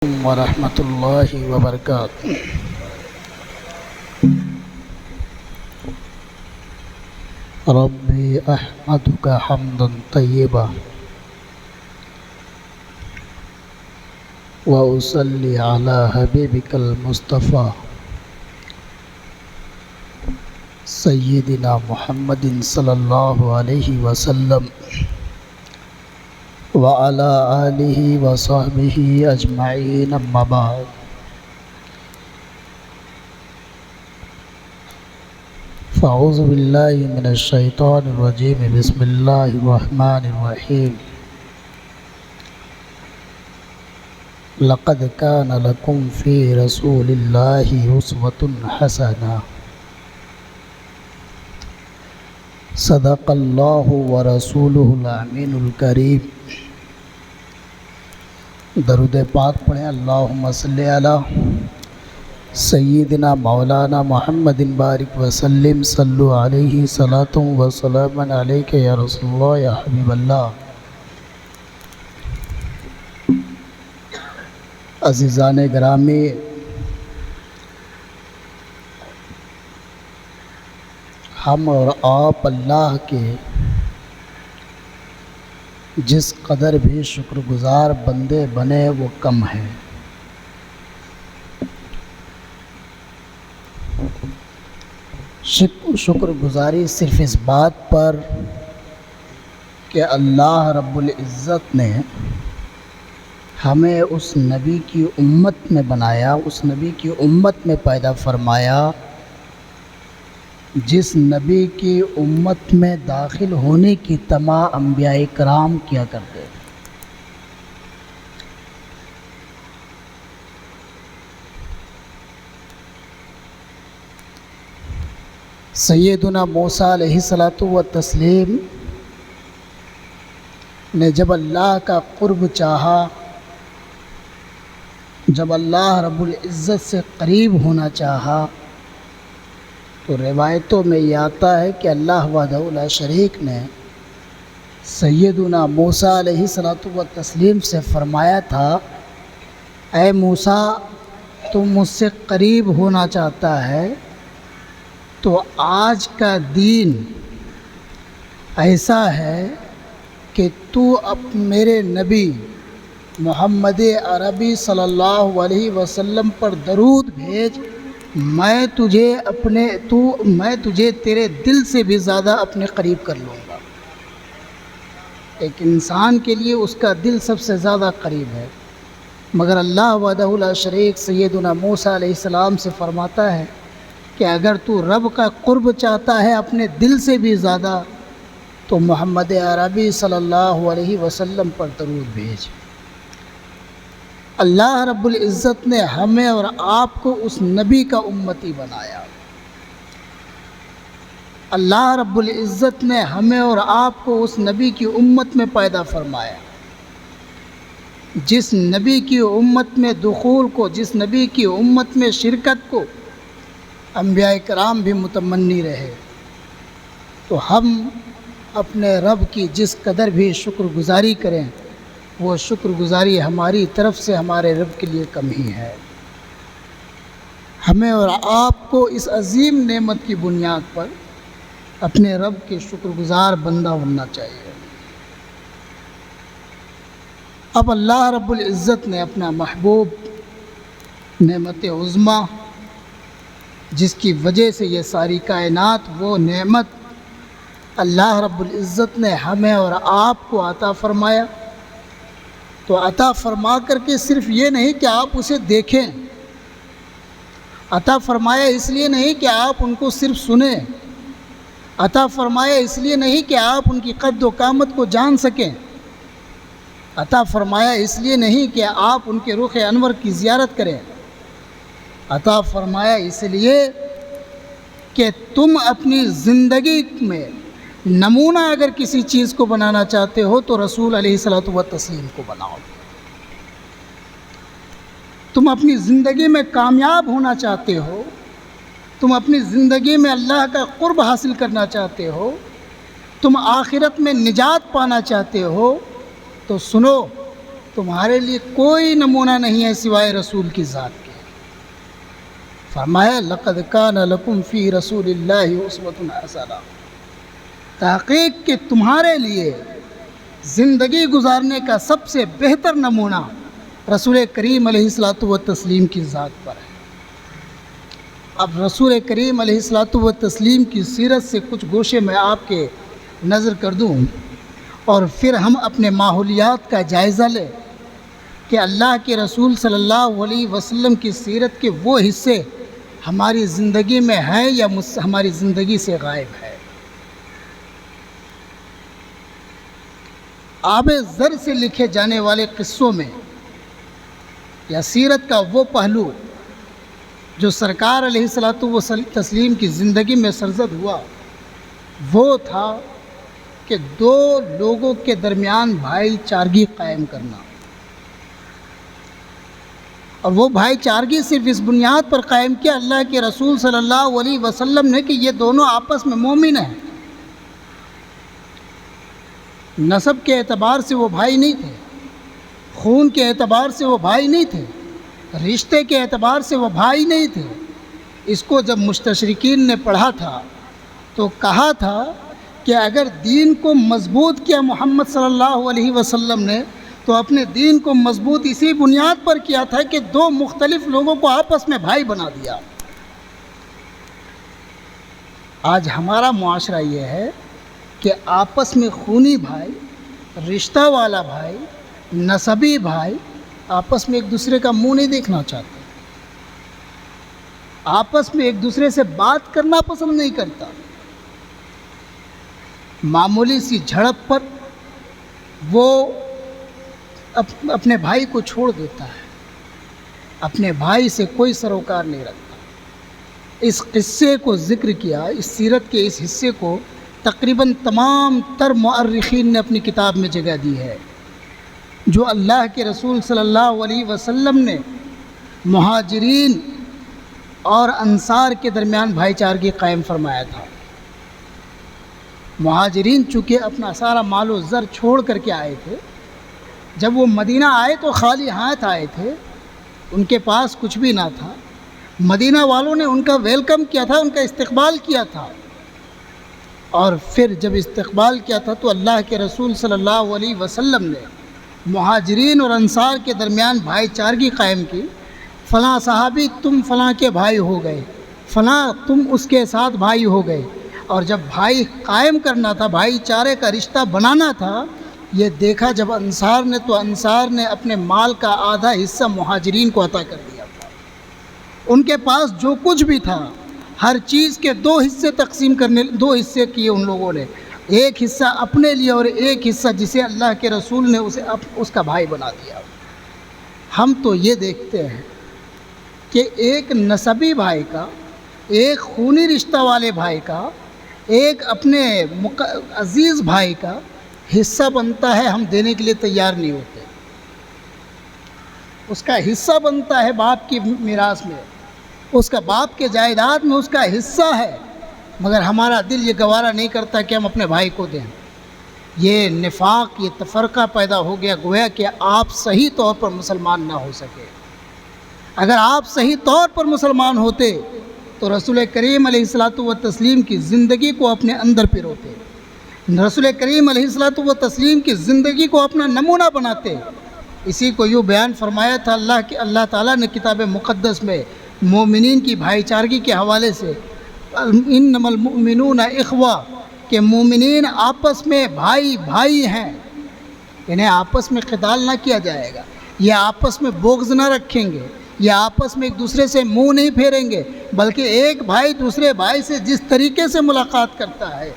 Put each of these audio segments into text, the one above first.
ورحمۃ اللہ وبرکاتہ۔ ربی احمدک حمدا طیبا واصلی علی حبیبک المصطفی سیدنا محمد صلی اللہ علیہ وسلم وعلی آلہ وصحبہ اجمعین، اما بعد۔ فاعوذ باللہ من الشیطان الرجیم، بسم اللہ الرحمن الرحیم۔ لقد کان لکم فی رسول اللہ اسوۃ حسنہ، صدق اللہ ورسولہ الامین الکریم۔ درود پاک پڑھیں۔ اللہم صلی علی سیدنا مولانا محمد بارک وسلم، صلو علیہ صلاۃ و سلام علیک یا رسول اللہ یا حبیب اللہ۔ عزیزان گرامی، ہم اور آپ اللہ کے جس قدر بھی شکر گزار بندے بنے وہ کم ہیں۔ شکر گزاری صرف اس بات پر کہ اللہ رب العزت نے ہمیں اس نبی کی امت میں بنایا، اس نبی کی امت میں پیدا فرمایا جس نبی کی امت میں داخل ہونے کی تمام انبیاء کرام کیا کرتے تھے۔ سیدنا موسیٰ علیہ الصلاۃ والتسلیم نے جب اللہ کا قرب چاہا، جب اللہ رب العزت سے قریب ہونا چاہا، تو روایتوں میں یہ آتا ہے کہ اللہ وحدہ لا شریک نے سیدنا موسیٰ علیہ الصلاۃ والتسلیم سے فرمایا تھا، اے موسیٰ، تم مجھ سے قریب ہونا چاہتا ہے تو آج کا دین ایسا ہے کہ تو میرے نبی محمد عربی صلی اللہ علیہ وسلم پر درود بھیج، میں تجھے تیرے دل سے بھی زیادہ اپنے قریب کر لوں گا۔ ایک انسان کے لیے اس کا دل سب سے زیادہ قریب ہے، مگر اللہ وحدہ لا شریک سیدنا موسیٰ علیہ السلام سے فرماتا ہے کہ اگر تو رب کا قرب چاہتا ہے اپنے دل سے بھی زیادہ تو محمد عربی صلی اللہ علیہ وسلم پر درود بھیج۔ اللہ رب العزت نے ہمیں اور آپ کو اس نبی کا امتی بنایا۔ اللہ رب العزت نے ہمیں اور آپ کو اس نبی کی امت میں پیدا فرمایا، جس نبی کی امت میں دخول کو، جس نبی کی امت میں شرکت کو انبیاء کرام بھی متمنی رہے۔ تو ہم اپنے رب کی جس قدر بھی شکر گزاری کریں، وہ شکر گزاری ہماری طرف سے ہمارے رب کے لیے کم ہی ہے۔ ہمیں اور آپ کو اس عظیم نعمت کی بنیاد پر اپنے رب کے شکر گزار بندہ بننا چاہیے۔ اب اللہ رب العزت نے اپنا محبوب نعمت عظمیٰ، جس کی وجہ سے یہ ساری کائنات، وہ نعمت اللہ رب العزت نے ہمیں اور آپ کو عطا فرمایا، تو عطا فرما کر کے صرف یہ نہیں کہ آپ اسے دیکھیں، عطا فرمایا اس لیے نہیں کہ آپ ان کو صرف سنیں، عطا فرمایا اس لیے نہیں کہ آپ ان کی قد و قامت کو جان سکیں، عطا فرمایا اس لیے نہیں کہ آپ ان کے رخ انور کی زیارت کریں، عطا فرمایا اس لیے کہ تم اپنی زندگی میں نمونہ اگر کسی چیز کو بنانا چاہتے ہو تو رسول علیہ الصلاۃ والتسلیم کو بناؤ۔ تم اپنی زندگی میں کامیاب ہونا چاہتے ہو، تم اپنی زندگی میں اللہ کا قرب حاصل کرنا چاہتے ہو، تم آخرت میں نجات پانا چاہتے ہو، تو سنو، تمہارے لیے کوئی نمونہ نہیں ہے سوائے رسول کی ذات کے۔ فرمایا لقد کان لکم فی رسول اللہ اسوۃ حسنہ، تحقیق کہ تمہارے لیے زندگی گزارنے کا سب سے بہتر نمونہ رسول کریم علیہ الصلوۃ والتسلیم کی ذات پر ہے۔ اب رسول کریم علیہ الصلوۃ والتسلیم کی سیرت سے کچھ گوشے میں آپ کے نظر کر دوں، اور پھر ہم اپنے ماحولیات کا جائزہ لیں کہ اللہ کے رسول صلی اللہ علیہ وسلم کی سیرت کے وہ حصے ہماری زندگی میں ہیں یا ہماری زندگی سے غائب ہے۔ آب زر سے لکھے جانے والے قصوں میں یا سیرت کا وہ پہلو جو سرکار علیہ الصلوۃ والتسلیم کی زندگی میں سرزد ہوا، وہ تھا کہ دو لوگوں کے درمیان بھائی چارگی قائم کرنا، اور وہ بھائی چارگی صرف اس بنیاد پر قائم کیا اللہ کے رسول صلی اللہ علیہ وسلم نے کہ یہ دونوں آپس میں مومن ہیں۔ نسب کے اعتبار سے وہ بھائی نہیں تھے، خون کے اعتبار سے وہ بھائی نہیں تھے، رشتے کے اعتبار سے وہ بھائی نہیں تھے۔ اس کو جب مستشرقین نے پڑھا تھا تو کہا تھا کہ اگر دین کو مضبوط کیا محمد صلی اللہ علیہ وسلم نے تو اپنے دین کو مضبوط اسی بنیاد پر کیا تھا کہ دو مختلف لوگوں کو آپس میں بھائی بنا دیا۔ آج ہمارا معاشرہ یہ ہے کہ آپس میں خونی بھائی، رشتہ والا بھائی، نسبی بھائی آپس میں ایک دوسرے کا منہ نہیں دیکھنا چاہتے، آپس میں ایک دوسرے سے بات کرنا پسند نہیں کرتا۔ معمولی سی جھڑپ پر وہ اپنے بھائی کو چھوڑ دیتا ہے، اپنے بھائی سے کوئی سروکار نہیں رکھتا۔ اس قصے کو ذکر کیا، اس سیرت کے اس حصے کو تقریباً تمام تر مؤرخین نے اپنی کتاب میں جگہ دی ہے، جو اللہ کے رسول صلی اللہ علیہ وسلم نے مہاجرین اور انصار کے درمیان بھائی چارگی قائم فرمایا تھا۔ مہاجرین چونکہ اپنا سارا مال و زر چھوڑ کر کے آئے تھے، جب وہ مدینہ آئے تو خالی ہاتھ آئے تھے، ان کے پاس کچھ بھی نہ تھا۔ مدینہ والوں نے ان کا ویلکم کیا تھا، ان کا استقبال کیا تھا، اور پھر جب استقبال کیا تھا تو اللہ کے رسول صلی اللہ علیہ وسلم نے مہاجرین اور انصار کے درمیان بھائی چارگی قائم کی۔ فلاں صحابی تم فلاں کے بھائی ہو گئے، فلاں تم اس کے ساتھ بھائی ہو گئے، اور جب بھائی قائم کرنا تھا، بھائی چارے کا رشتہ بنانا تھا، یہ دیکھا جب انصار نے تو انصار نے اپنے مال کا آدھا حصہ مہاجرین کو عطا کر دیا تھا۔ ان کے پاس جو کچھ بھی تھا ہر چیز کے دو حصے کیے ان لوگوں نے، ایک حصہ اپنے لیے اور ایک حصہ جسے اللہ کے رسول نے اسے اس کا بھائی بنا دیا۔ ہم تو یہ دیکھتے ہیں کہ ایک نسبی بھائی کا، ایک خونی رشتہ والے بھائی کا، ایک اپنے عزیز بھائی کا حصہ بنتا ہے، ہم دینے کے لیے تیار نہیں ہوتے۔ اس کا حصہ بنتا ہے باپ کی میراث میں، اس کا باپ کے جائیداد میں اس کا حصہ ہے، مگر ہمارا دل یہ گوارا نہیں کرتا کہ ہم اپنے بھائی کو دیں۔ یہ نفاق، یہ تفرقہ پیدا ہو گیا، گویا کہ آپ صحیح طور پر مسلمان نہ ہو سکے۔ اگر آپ صحیح طور پر مسلمان ہوتے تو رسول کریم علیہ الصلوۃ والتسلیم کی زندگی کو اپنے اندر پروتے، رسول کریم علیہ الصلوۃ والتسلیم کی زندگی کو اپنا نمونہ بناتے۔ اسی کو یوں بیان فرمایا تھا اللہ تعالیٰ نے کتاب مقدس میں مومنین کی بھائی چارگی کے حوالے سے، انما المؤمنون اخوہ، کہ مومنین آپس میں بھائی بھائی ہیں، انہیں آپس میں قتال نہ کیا جائے گا، یہ آپس میں بغض نہ رکھیں گے، یہ آپس میں ایک دوسرے سے منہ نہیں پھیریں گے، بلکہ ایک بھائی دوسرے بھائی سے جس طریقے سے ملاقات کرتا ہے،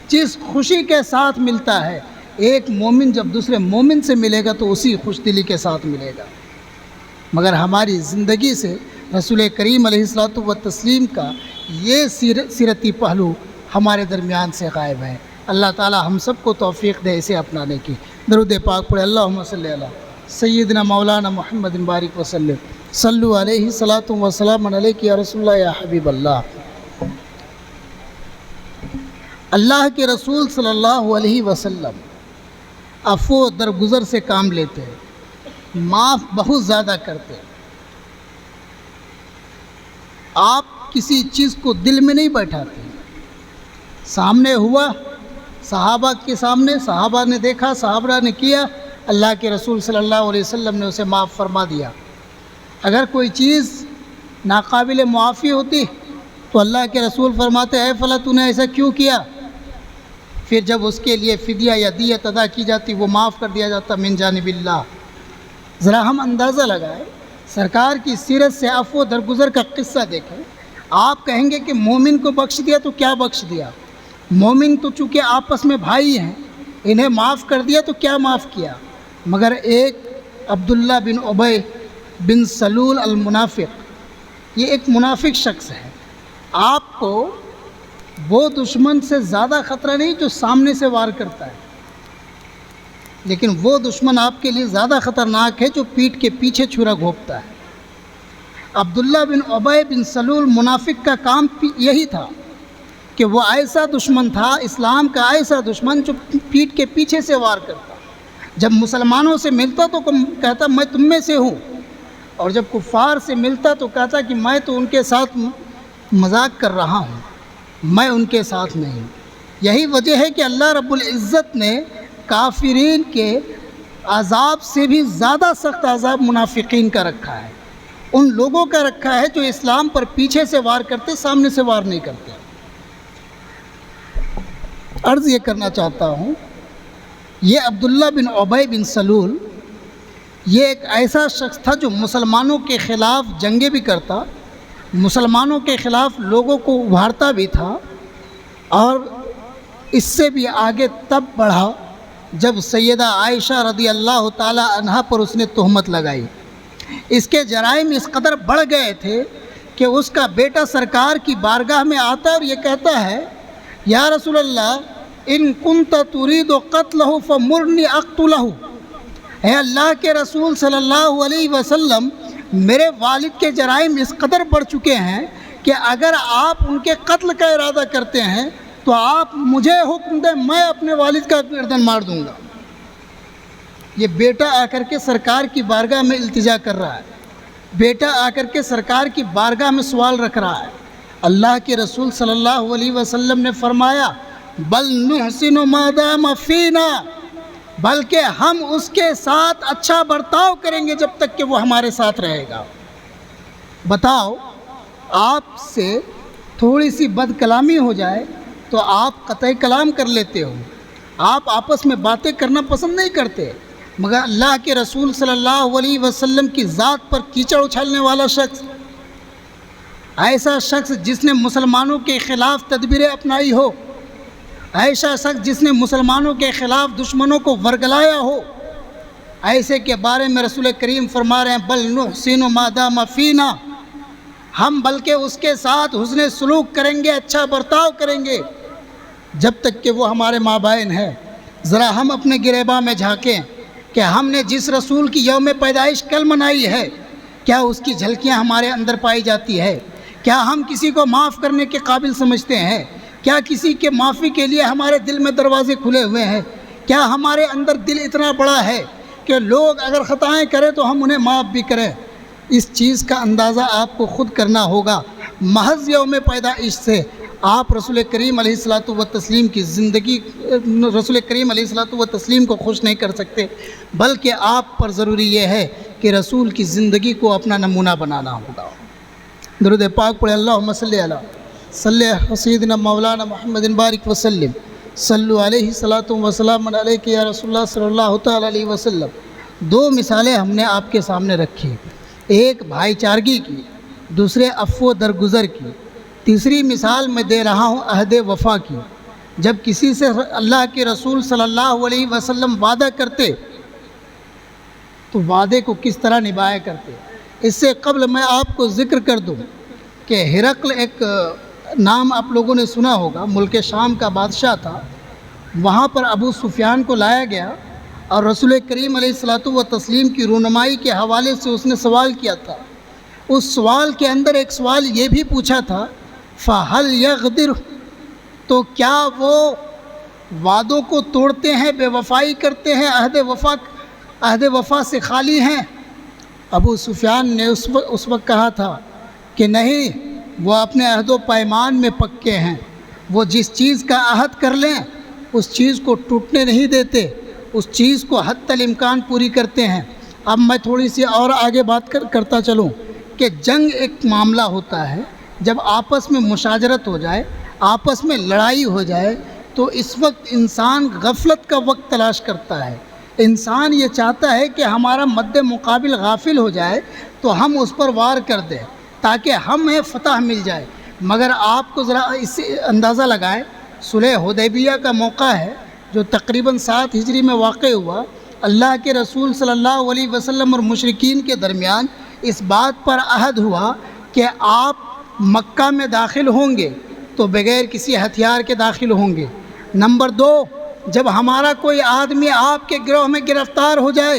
جس خوشی کے ساتھ ملتا ہے، ایک مومن جب دوسرے مومن سے ملے گا تو اسی خوش دلی کے ساتھ ملے گا۔ مگر ہماری زندگی سے رسول کریم علیہ الصلوۃ والتسلیم کا یہ سیرتی پہلو ہمارے درمیان سے غائب ہے۔ اللہ تعالی ہم سب کو توفیق دے اسے اپنانے کی۔ درود پاک پڑھے، اللہم صلی علی سیدنا مولانا محمد بارک وسلم، صلو علیہ صلاۃ و سلام علیک یا رسول اللہ یا حبیب اللہ۔ اللہ کے رسول صلی اللہ علیہ وسلم عفو و درگزر سے کام لیتے ہیں۔ معاف بہت زیادہ کرتے. آپ کسی چیز کو دل میں نہیں بیٹھاتے. سامنے ہوا، صحابہ کے سامنے، صحابہ نے دیکھا، صحابہ نے کیا، اللہ کے رسول صلی اللہ علیہ وسلم نے اسے معاف فرما دیا. اگر کوئی چیز ناقابل معافی ہوتی تو اللہ کے رسول فرماتے اے فلاں تو نے ایسا کیوں کیا؟ پھر جب اس کے لیے فدیہ یا دیت ادا کی جاتی وہ معاف کر دیا جاتا من جانب اللہ. ذرا ہم اندازہ لگائیں، سرکار کی سیرت سے عفو و درگزر کا قصہ دیکھیں. آپ کہیں گے کہ مومن کو بخش دیا تو کیا بخش دیا؟ مومن تو چونکہ آپس میں بھائی ہیں، انہیں معاف کر دیا تو کیا معاف کیا؟ مگر ایک عبداللہ بن ابی بن سلول المنافق، یہ ایک منافق شخص ہے. آپ کو وہ دشمن سے زیادہ خطرہ نہیں جو سامنے سے وار کرتا ہے، لیکن وہ دشمن آپ کے لیے زیادہ خطرناک ہے جو پیٹھ کے پیچھے چھرا گھونپتا ہے. عبداللہ بن ابی بن سلول منافق کا کام یہی تھا کہ وہ ایسا دشمن تھا، اسلام کا ایسا دشمن جو پیٹھ کے پیچھے سے وار کرتا. جب مسلمانوں سے ملتا تو کہتا میں تم میں سے ہوں، اور جب کفار سے ملتا تو کہتا کہ میں تو ان کے ساتھ مذاق کر رہا ہوں، میں ان کے ساتھ نہیں. یہی وجہ ہے کہ اللہ رب العزت نے کافرین کے عذاب سے بھی زیادہ سخت عذاب منافقین کا رکھا ہے، ان لوگوں کا رکھا ہے جو اسلام پر پیچھے سے وار کرتے، سامنے سے وار نہیں کرتے. عرض یہ کرنا چاہتا ہوں، یہ عبداللہ بن ابی بن سلول یہ ایک ایسا شخص تھا جو مسلمانوں کے خلاف جنگیں بھی کرتا، مسلمانوں کے خلاف لوگوں کو ابھارتا بھی تھا، اور اس سے بھی آگے تب بڑھا جب سیدہ عائشہ رضی اللہ تعالی عنہا پر اس نے تہمت لگائی. اس کے جرائم اس قدر بڑھ گئے تھے کہ اس کا بیٹا سرکار کی بارگاہ میں آتا اور یہ کہتا ہے یا رسول اللہ ان کنت ترید قتلہ فمرنی اقتلہ. اے اللہ کے رسول صلی اللہ علیہ وسلم، میرے والد کے جرائم اس قدر بڑھ چکے ہیں کہ اگر آپ ان کے قتل کا ارادہ کرتے ہیں تو آپ مجھے حکم دیں، میں اپنے والد کا گردن مار دوں گا. یہ بیٹا آ کر کے سرکار کی بارگاہ میں التجا کر رہا ہے، بیٹا آ کر کے سرکار کی بارگاہ میں سوال رکھ رہا ہے. اللہ کے رسول صلی اللہ علیہ وسلم نے فرمایا بل نحسن ما دام فینا، بلکہ ہم اس کے ساتھ اچھا برتاؤ کریں گے جب تک کہ وہ ہمارے ساتھ رہے گا. بتاؤ، آپ سے تھوڑی سی بد کلامی ہو جائے تو آپ قطع کلام کر لیتے ہو، آپ آپس میں باتیں کرنا پسند نہیں کرتے، مگر اللہ کے رسول صلی اللہ علیہ وسلم کی ذات پر کیچڑ اچھالنے والا شخص، ایسا شخص جس نے مسلمانوں کے خلاف تدبیریں اپنائی ہو، ایسا شخص جس نے مسلمانوں کے خلاف دشمنوں کو ورگلایا ہو، ایسے کے بارے میں رسول کریم فرما رہے ہیں بل نحسن ما دام فینا، ہم بلکہ اس کے ساتھ حسن سلوک کریں گے، اچھا برتاؤ کریں گے جب تک کہ وہ ہمارے مابین ہے. ذرا ہم اپنے گریباں میں جھانکیں کہ ہم نے جس رسول کی یوم پیدائش کل منائی ہے، کیا اس کی جھلکیاں ہمارے اندر پائی جاتی ہے؟ کیا ہم کسی کو معاف کرنے کے قابل سمجھتے ہیں؟ کیا کسی کے معافی کے لیے ہمارے دل میں دروازے کھلے ہوئے ہیں؟ کیا ہمارے اندر دل اتنا بڑا ہے کہ لوگ اگر خطائیں کریں تو ہم انہیں معاف بھی کریں؟ اس چیز کا اندازہ آپ کو خود کرنا ہوگا. محض یوم پیدائش سے آپ رسول کریم علیہ الصلوۃ والتسلیم کی زندگی، رسول کریم علیہ الصلوۃ والتسلیم کو خوش نہیں کر سکتے، بلکہ آپ پر ضروری یہ ہے کہ رسول کی زندگی کو اپنا نمونہ بنانا ہوگا. درود پاک پڑھے اللہم صلی صلی سیدنا مولانا محمد بارک وسلم صلو علیہ صلاۃ وسلام علیک یا رسول اللہ صلی اللہ تعالی علیہ وسلم. دو مثالیں ہم نے آپ کے سامنے رکھی، ایک بھائی چارگی کی، دوسرے عفو درگزر کی. تیسری مثال میں دے رہا ہوں عہد وفا کی. جب کسی سے اللہ کے رسول صلی اللہ علیہ وسلم وعدہ کرتے تو وعدے کو کس طرح نبھایا کرتے. اس سے قبل میں آپ کو ذکر کر دوں کہ ہرقل، ایک نام آپ لوگوں نے سنا ہوگا، ملک شام کا بادشاہ تھا. وہاں پر ابو سفیان کو لایا گیا اور رسول کریم علیہ الصلوۃ والتسلیم کی رونمائی کے حوالے سے اس نے سوال کیا تھا. اس سوال کے اندر ایک سوال یہ بھی پوچھا تھا فَهَلْ يَغْدِرُ، تو کیا وہ وعدوں کو توڑتے ہیں، بے وفائی کرتے ہیں، عہد وفا سے خالی ہیں؟ ابو سفیان نے اس وقت کہا تھا کہ نہیں، وہ اپنے عہد و پیمان میں پکے ہیں، وہ جس چیز کا عہد کر لیں اس چیز کو ٹوٹنے نہیں دیتے، اس چیز کو حتی الامکان پوری کرتے ہیں۔ اب میں تھوڑی سی اور آگے بات کرتا چلوں کہ جنگ ایک معاملہ ہوتا ہے، جب آپس میں مشاجرت ہو جائے، آپس میں لڑائی ہو جائے، تو اس وقت انسان غفلت کا وقت تلاش کرتا ہے۔ انسان یہ چاہتا ہے کہ ہمارا مد مقابل غافل ہو جائے تو ہم اس پر وار کر دیں تاکہ ہمیں فتح مل جائے۔ مگر آپ کو ذرا اس سے اندازہ لگائیں، صلح حدیبیہ کا موقع ہے جو تقریباً 7 ہجری میں واقع ہوا۔ اللہ کے رسول صلی اللہ علیہ وسلم اور مشرکین کے درمیان اس بات پر عہد ہوا کہ آپ مکہ میں داخل ہوں گے تو بغیر کسی ہتھیار کے داخل ہوں گے۔ نمبر 2، جب ہمارا کوئی آدمی آپ کے گروہ میں گرفتار ہو جائے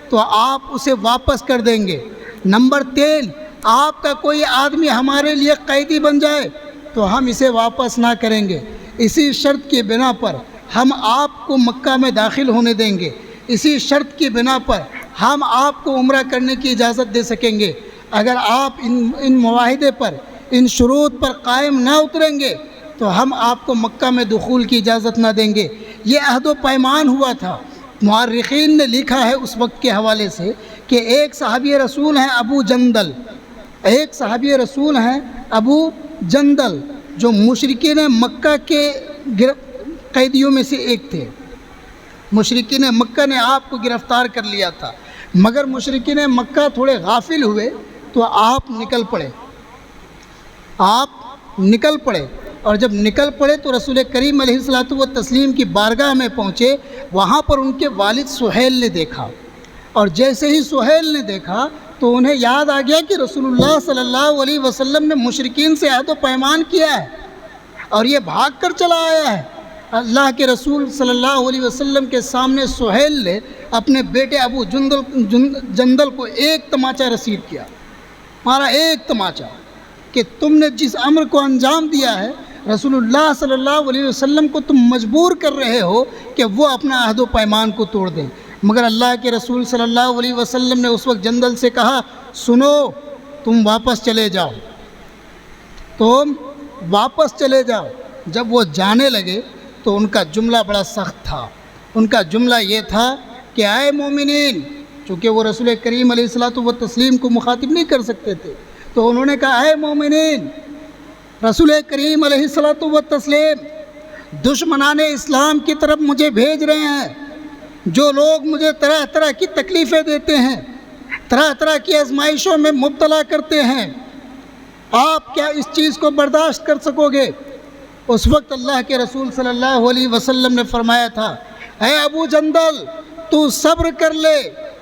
تو آپ اسے واپس کر دیں گے۔ نمبر 3، آپ کا کوئی آدمی ہمارے لیے قیدی بن جائے تو ہم اسے واپس نہ کریں گے۔ اسی شرط کی بنا پر ہم آپ کو مکہ میں داخل ہونے دیں گے، اسی شرط کی بنا پر ہم آپ کو عمرہ کرنے کی اجازت دے سکیں گے۔ اگر آپ ان معاہدے پر، ان شروط پر قائم نہ اتریں گے تو ہم آپ کو مکہ میں دخول کی اجازت نہ دیں گے۔ یہ عہد و پیمان ہوا تھا۔ مورخین نے لکھا ہے اس وقت کے حوالے سے کہ ایک صحابی رسول ہیں ابو جندل، ایک صحابی رسول ہیں ابو جندل جو مشرکین مکہ کے قیدیوں میں سے ایک تھے۔ مشرکین مکہ نے آپ کو گرفتار کر لیا تھا، مگر مشرکین مکہ تھوڑے غافل ہوئے تو آپ نکل پڑے اور جب نکل پڑے تو رسول کریم علیہ الصلوۃ والتسلیم کی بارگاہ میں پہنچے۔ وہاں پر ان کے والد سہیل نے دیکھا، اور جیسے ہی سہیل نے دیکھا تو انہیں یاد آ گیا کہ رسول اللہ صلی اللہ علیہ وسلم نے مشرکین سے عہد و پیمان کیا ہے اور یہ بھاگ کر چلا آیا ہے۔ اللہ کے رسول صلی اللہ علیہ وسلم کے سامنے سہیل نے اپنے بیٹے ابو جندل کو ایک تماچا رسید کیا، مارا ایک تماچا، کہ تم نے جس امر کو انجام دیا ہے رسول اللہ صلی اللہ علیہ وسلم کو تم مجبور کر رہے ہو کہ وہ اپنا عہد و پیمان کو توڑ دیں۔ مگر اللہ کے رسول صلی اللہ علیہ وسلم نے اس وقت جندل سے کہا، سنو، تم واپس چلے جاؤ، تم واپس چلے جاؤ۔ جب وہ جانے لگے تو ان کا جملہ بڑا سخت تھا۔ ان کا جملہ یہ تھا کہ اے مومنین، چونکہ وہ رسول کریم علیہ الصلوۃ والتسلیم کو مخاطب نہیں کر سکتے تھے، تو انہوں نے کہا، اے مومنین، رسول کریم علیہ الصلوۃ والتسلیم دشمنان اسلام کی طرف مجھے بھیج رہے ہیں، جو لوگ مجھے طرح طرح کی تکلیفیں دیتے ہیں، طرح طرح کی آزمائشوں میں مبتلا کرتے ہیں، آپ کیا اس چیز کو برداشت کر سکو گے؟ اس وقت اللہ کے رسول صلی اللہ علیہ وسلم نے فرمایا تھا، اے ابو جندل، تو صبر کر لے،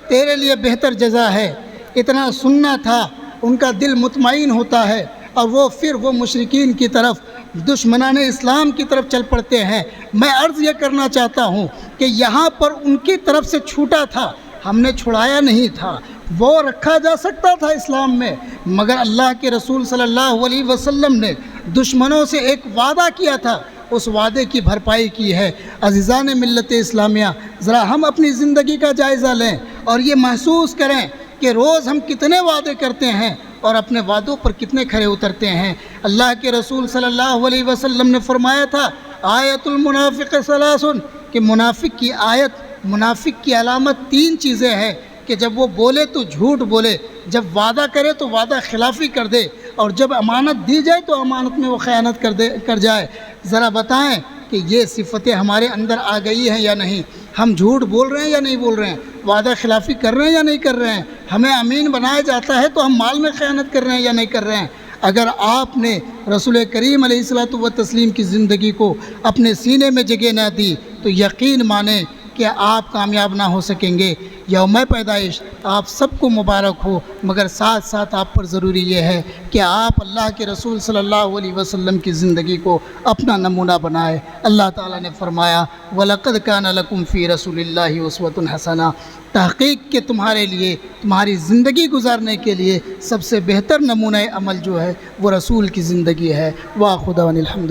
تیرے لیے بہتر جزا ہے۔ اتنا سننا تھا، ان کا دل مطمئن ہوتا ہے اور وہ مشرکین کی طرف، دشمنان اسلام کی طرف چل پڑتے ہیں۔ میں عرض یہ کرنا چاہتا ہوں کہ یہاں پر ان کی طرف سے چھوٹا تھا، ہم نے چھڑایا نہیں تھا، وہ رکھا جا سکتا تھا اسلام میں، مگر اللہ کے رسول صلی اللہ علیہ وسلم نے دشمنوں سے ایک وعدہ کیا تھا، اس وعدے کی بھرپائی کی ہے۔ عزیزان ملت اسلامیہ، ذرا ہم اپنی زندگی کا جائزہ لیں اور یہ محسوس کریں کہ روز ہم کتنے وعدے کرتے ہیں اور اپنے وعدوں پر کتنے کھرے اترتے ہیں۔ اللہ کے رسول صلی اللہ علیہ وسلم نے فرمایا تھا، آیت المنافق ثلاث، کہ منافق کی علامت 3 چیزیں ہیں کہ جب وہ بولے تو جھوٹ بولے، جب وعدہ کرے تو وعدہ خلافی کر دے، اور جب امانت دی جائے تو امانت میں وہ خیانت کر جائے۔ ذرا بتائیں کہ یہ صفتیں ہمارے اندر آ گئی ہیں یا نہیں؟ ہم جھوٹ بول رہے ہیں یا نہیں بول رہے ہیں؟ وعدہ خلافی کر رہے ہیں یا نہیں کر رہے ہیں؟ ہمیں امین بنایا جاتا ہے تو ہم مال میں خیانت کر رہے ہیں یا نہیں کر رہے ہیں؟ اگر آپ نے رسول کریم علیہ الصلوۃ والتسلیم کی زندگی کو اپنے سینے میں جگہ نہ دی تو یقین مانیں کہ آپ کامیاب نہ ہو سکیں گے۔ یوم پیدائش آپ سب کو مبارک ہو، مگر ساتھ ساتھ آپ پر ضروری یہ ہے کہ آپ اللہ کے رسول صلی اللہ علیہ وسلم کی زندگی کو اپنا نمونہ بنائے۔ اللہ تعالیٰ نے فرمایا، وَلَقَدْ كَانَ لَكُمْ فِي رَسُولِ اللَّهِ أُسْوَةٌ حَسَنَةٌ، تحقیق کہ تمہارے لیے، تمہاری زندگی گزارنے کے لیے سب سے بہتر نمونہ عمل جو ہے وہ رسول کی زندگی ہے۔ وَآخِرُ دعوانا الحمد